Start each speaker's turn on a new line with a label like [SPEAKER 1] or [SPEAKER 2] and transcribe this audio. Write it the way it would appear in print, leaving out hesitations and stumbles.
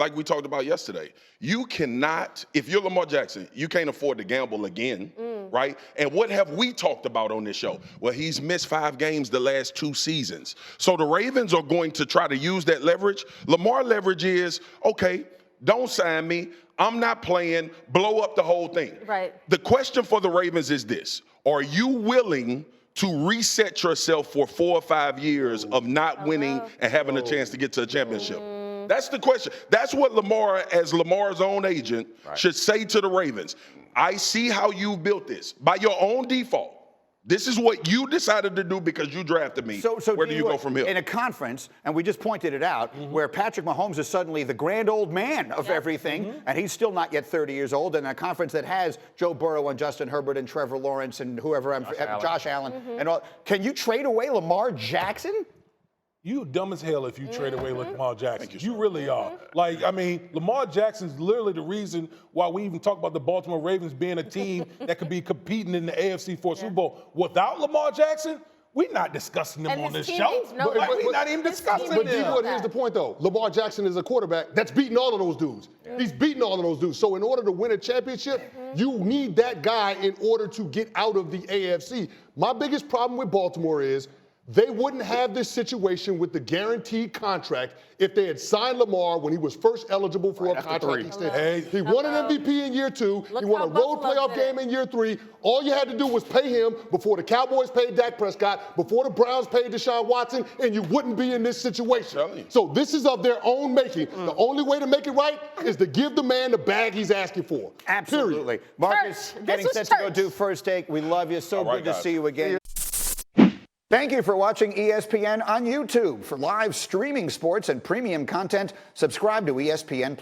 [SPEAKER 1] like we talked about yesterday. You cannot, if you're Lamar Jackson, you can't afford to gamble again, right? And what have we talked about on this show? Well, he's missed 5 games the last 2 seasons. So the Ravens are going to try to use that leverage. Lamar leverage is, okay, don't sign me. I'm not playing. Blow up the whole thing.
[SPEAKER 2] Right.
[SPEAKER 1] The question for the Ravens is this. Are you willing to reset yourself for 4 or 5 years of not winning and having a chance to get to a championship? That's the question. That's what Lamar, as Lamar's own agent, should say to the Ravens. I see how you built this. By your own default, this is what you decided to do because you drafted me.
[SPEAKER 3] So
[SPEAKER 1] where do you go from here?
[SPEAKER 3] In a conference, and we just pointed it out, where Patrick Mahomes is suddenly the grand old man of everything, and he's still not yet 30 years old, in a conference that has Joe Burrow and Justin Herbert and Trevor Lawrence and whoever, Josh Allen, and all. Can you trade away Lamar Jackson?
[SPEAKER 4] You dumb as hell if you trade away Lamar Jackson. You really are. Like, I mean, Lamar Jackson's literally the reason why we even talk about the Baltimore Ravens being a team that could be competing in the AFC for a Super Bowl. Without Lamar Jackson, we're not discussing them on this show. We're not even discussing them.
[SPEAKER 5] But here's the point, though. Lamar Jackson is a quarterback that's beating all of those dudes. He's beating all of those dudes. So in order to win a championship, you need that guy in order to get out of the AFC. My biggest problem with Baltimore is they wouldn't have this situation with the guaranteed contract if they had signed Lamar when he was first eligible for a contract extension. He won an MVP in year 2. He won a road playoff game in year 3. All you had to do was pay him before the Cowboys paid Dak Prescott, before the Browns paid Deshaun Watson, and you wouldn't be in this situation. So this is of their own making. The only way to make it right is to give the man the bag he's asking for.
[SPEAKER 3] Absolutely.
[SPEAKER 5] Period.
[SPEAKER 3] Marcus, getting set to go do First Take. We love you. So good to see you again. Thank you for watching ESPN on YouTube. For live streaming sports and premium content, subscribe to ESPN+.